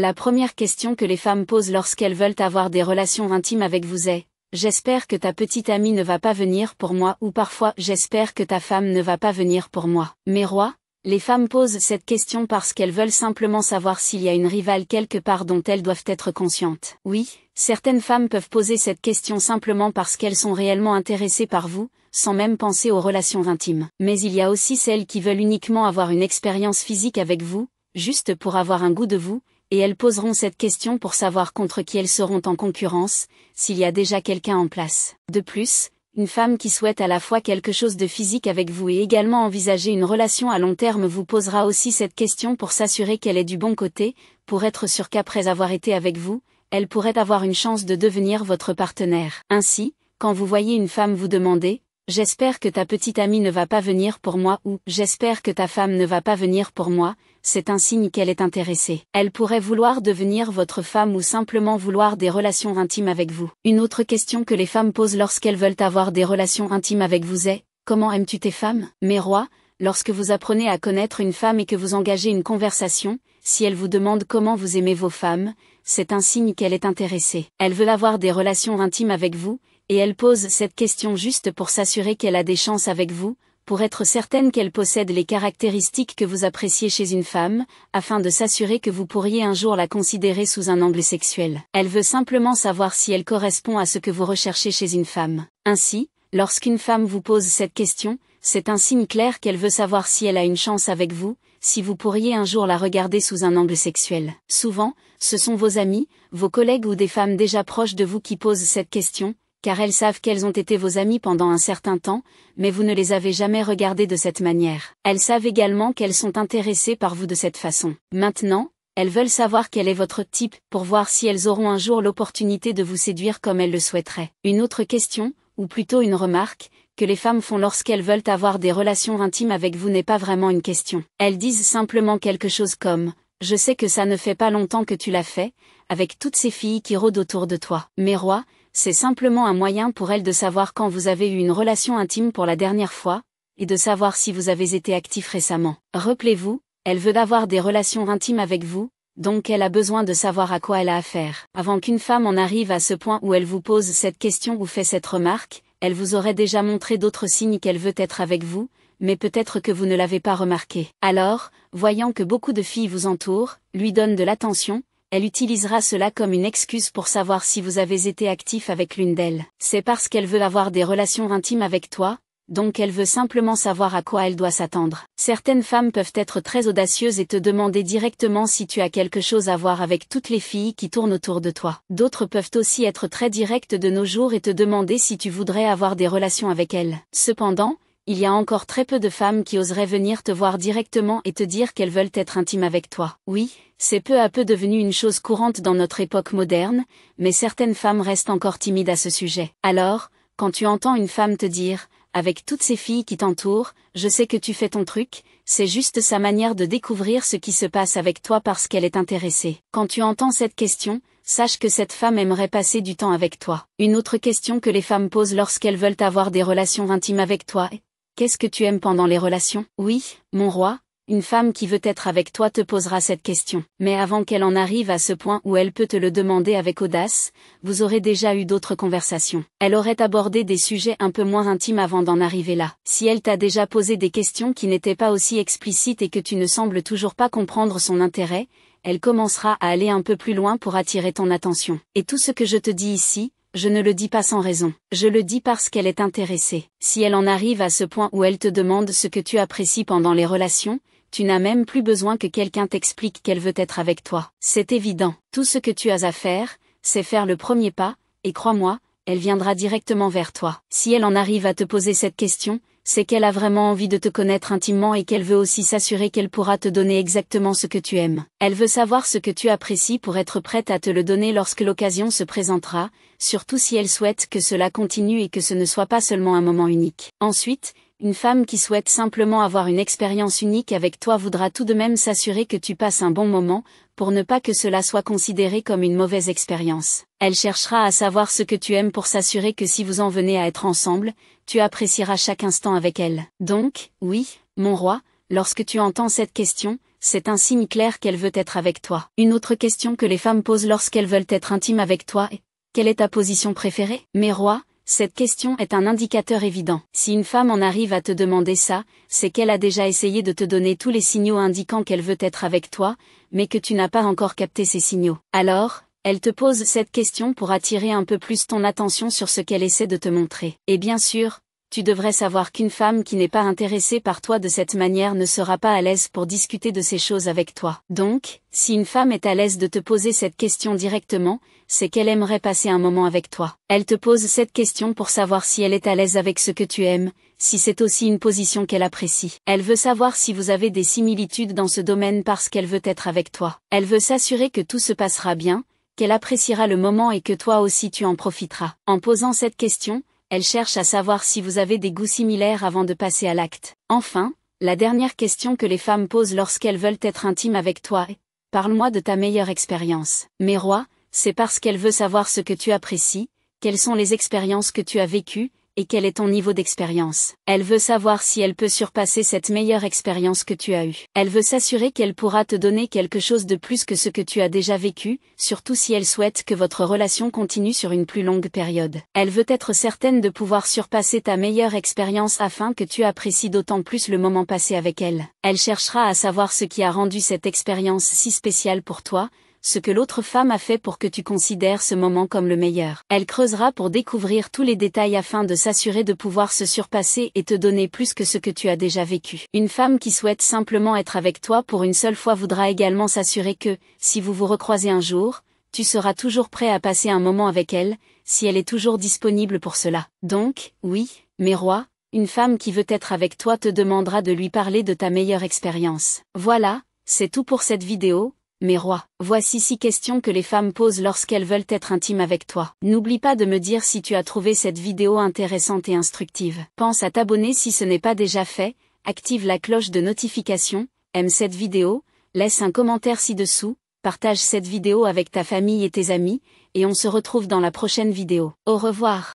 La première question que les femmes posent lorsqu'elles veulent avoir des relations intimes avec vous est « J'espère que ta petite amie ne va pas venir pour moi » ou parfois « J'espère que ta femme ne va pas venir pour moi ». Mes rois, les femmes posent cette question parce qu'elles veulent simplement savoir s'il y a une rivale quelque part dont elles doivent être conscientes. Oui, certaines femmes peuvent poser cette question simplement parce qu'elles sont réellement intéressées par vous, sans même penser aux relations intimes. Mais il y a aussi celles qui veulent uniquement avoir une expérience physique avec vous, juste pour avoir un goût de vous, et elles poseront cette question pour savoir contre qui elles seront en concurrence, s'il y a déjà quelqu'un en place. De plus, une femme qui souhaite à la fois quelque chose de physique avec vous et également envisager une relation à long terme vous posera aussi cette question pour s'assurer qu'elle est du bon côté, pour être sûre qu'après avoir été avec vous, elle pourrait avoir une chance de devenir votre partenaire. Ainsi, quand vous voyez une femme vous demander « J'espère que ta petite amie ne va pas venir pour moi » ou « J'espère que ta femme ne va pas venir pour moi », c'est un signe qu'elle est intéressée. Elle pourrait vouloir devenir votre femme ou simplement vouloir des relations intimes avec vous. Une autre question que les femmes posent lorsqu'elles veulent avoir des relations intimes avec vous est « Comment aimes-tu tes femmes ?» Mes rois, lorsque vous apprenez à connaître une femme et que vous engagez une conversation, si elle vous demande comment vous aimez vos femmes, c'est un signe qu'elle est intéressée. Elle veut avoir des relations intimes avec vous, et elle pose cette question juste pour s'assurer qu'elle a des chances avec vous, pour être certaine qu'elle possède les caractéristiques que vous appréciez chez une femme, afin de s'assurer que vous pourriez un jour la considérer sous un angle sexuel. Elle veut simplement savoir si elle correspond à ce que vous recherchez chez une femme. Ainsi, lorsqu'une femme vous pose cette question, c'est un signe clair qu'elle veut savoir si elle a une chance avec vous, si vous pourriez un jour la regarder sous un angle sexuel. Souvent, ce sont vos amis, vos collègues ou des femmes déjà proches de vous qui posent cette question, car elles savent qu'elles ont été vos amies pendant un certain temps, mais vous ne les avez jamais regardées de cette manière. Elles savent également qu'elles sont intéressées par vous de cette façon. Maintenant, elles veulent savoir quel est votre type, pour voir si elles auront un jour l'opportunité de vous séduire comme elles le souhaiteraient. Une autre question, ou plutôt une remarque, que les femmes font lorsqu'elles veulent avoir des relations intimes avec vous n'est pas vraiment une question. Elles disent simplement quelque chose comme « Je sais que ça ne fait pas longtemps que tu l'as fait », avec toutes ces filles qui rôdent autour de toi. Mes rois, c'est simplement un moyen pour elles de savoir quand vous avez eu une relation intime pour la dernière fois, et de savoir si vous avez été actif récemment. Rappelez-vous, elle veut avoir des relations intimes avec vous, donc elle a besoin de savoir à quoi elle a affaire. Avant qu'une femme en arrive à ce point où elle vous pose cette question ou fait cette remarque, elle vous aurait déjà montré d'autres signes qu'elle veut être avec vous, mais peut-être que vous ne l'avez pas remarqué. Alors, voyant que beaucoup de filles vous entourent, lui donnent de l'attention, elle utilisera cela comme une excuse pour savoir si vous avez été actif avec l'une d'elles. C'est parce qu'elle veut avoir des relations intimes avec toi, donc elle veut simplement savoir à quoi elle doit s'attendre. Certaines femmes peuvent être très audacieuses et te demander directement si tu as quelque chose à voir avec toutes les filles qui tournent autour de toi. D'autres peuvent aussi être très directes de nos jours et te demander si tu voudrais avoir des relations avec elles. Cependant, il y a encore très peu de femmes qui oseraient venir te voir directement et te dire qu'elles veulent être intimes avec toi. Oui, c'est peu à peu devenu une chose courante dans notre époque moderne, mais certaines femmes restent encore timides à ce sujet. Alors, quand tu entends une femme te dire « Avec toutes ces filles qui t'entourent, je sais que tu fais ton truc », c'est juste sa manière de découvrir ce qui se passe avec toi parce qu'elle est intéressée. Quand tu entends cette question, sache que cette femme aimerait passer du temps avec toi. Une autre question que les femmes posent lorsqu'elles veulent avoir des relations intimes avec toi est « Qu'est-ce que tu aimes pendant les relations ?» Oui, mon roi, une femme qui veut être avec toi te posera cette question. Mais avant qu'elle en arrive à ce point où elle peut te le demander avec audace, vous aurez déjà eu d'autres conversations. Elle aurait abordé des sujets un peu moins intimes avant d'en arriver là. Si elle t'a déjà posé des questions qui n'étaient pas aussi explicites et que tu ne sembles toujours pas comprendre son intérêt, elle commencera à aller un peu plus loin pour attirer ton attention. Et tout ce que je te dis ici, je ne le dis pas sans raison. Je le dis parce qu'elle est intéressée. Si elle en arrive à ce point où elle te demande ce que tu apprécies pendant les relations, tu n'as même plus besoin que quelqu'un t'explique qu'elle veut être avec toi. C'est évident. Tout ce que tu as à faire, c'est faire le premier pas, et crois-moi, elle viendra directement vers toi. Si elle en arrive à te poser cette question, c'est qu'elle a vraiment envie de te connaître intimement et qu'elle veut aussi s'assurer qu'elle pourra te donner exactement ce que tu aimes. Elle veut savoir ce que tu apprécies pour être prête à te le donner lorsque l'occasion se présentera, surtout si elle souhaite que cela continue et que ce ne soit pas seulement un moment unique. Ensuite, une femme qui souhaite simplement avoir une expérience unique avec toi voudra tout de même s'assurer que tu passes un bon moment, pour ne pas que cela soit considéré comme une mauvaise expérience. Elle cherchera à savoir ce que tu aimes pour s'assurer que si vous en venez à être ensemble, tu apprécieras chaque instant avec elle. Donc, oui, mon roi, lorsque tu entends cette question, c'est un signe clair qu'elle veut être avec toi. Une autre question que les femmes posent lorsqu'elles veulent être intimes avec toi est: quelle est ta position préférée? Mes rois, cette question est un indicateur évident. Si une femme en arrive à te demander ça, c'est qu'elle a déjà essayé de te donner tous les signaux indiquant qu'elle veut être avec toi, mais que tu n'as pas encore capté ces signaux. Alors, elle te pose cette question pour attirer un peu plus ton attention sur ce qu'elle essaie de te montrer. Et bien sûr, tu devrais savoir qu'une femme qui n'est pas intéressée par toi de cette manière ne sera pas à l'aise pour discuter de ces choses avec toi. Donc, si une femme est à l'aise de te poser cette question directement, c'est qu'elle aimerait passer un moment avec toi. Elle te pose cette question pour savoir si elle est à l'aise avec ce que tu aimes, si c'est aussi une position qu'elle apprécie. Elle veut savoir si vous avez des similitudes dans ce domaine parce qu'elle veut être avec toi. Elle veut s'assurer que tout se passera bien, qu'elle appréciera le moment et que toi aussi tu en profiteras. En posant cette question, elle cherche à savoir si vous avez des goûts similaires avant de passer à l'acte. Enfin, la dernière question que les femmes posent lorsqu'elles veulent être intimes avec toi est: parle-moi de ta meilleure expérience. Mes rois, c'est parce qu'elle veut savoir ce que tu apprécies, quelles sont les expériences que tu as vécues, et quel est ton niveau d'expérience. Elle veut savoir si elle peut surpasser cette meilleure expérience que tu as eue. Elle veut s'assurer qu'elle pourra te donner quelque chose de plus que ce que tu as déjà vécu, surtout si elle souhaite que votre relation continue sur une plus longue période. Elle veut être certaine de pouvoir surpasser ta meilleure expérience afin que tu apprécies d'autant plus le moment passé avec elle. Elle cherchera à savoir ce qui a rendu cette expérience si spéciale pour toi, ce que l'autre femme a fait pour que tu considères ce moment comme le meilleur. Elle creusera pour découvrir tous les détails afin de s'assurer de pouvoir se surpasser et te donner plus que ce que tu as déjà vécu. Une femme qui souhaite simplement être avec toi pour une seule fois voudra également s'assurer que, si vous vous recroisez un jour, tu seras toujours prêt à passer un moment avec elle, si elle est toujours disponible pour cela. Donc, oui, mes rois, une femme qui veut être avec toi te demandera de lui parler de ta meilleure expérience. Voilà, c'est tout pour cette vidéo. Mes rois, voici 6 questions que les femmes posent lorsqu'elles veulent être intimes avec toi. N'oublie pas de me dire si tu as trouvé cette vidéo intéressante et instructive. Pense à t'abonner si ce n'est pas déjà fait, active la cloche de notification, aime cette vidéo, laisse un commentaire ci-dessous, partage cette vidéo avec ta famille et tes amis, et on se retrouve dans la prochaine vidéo. Au revoir.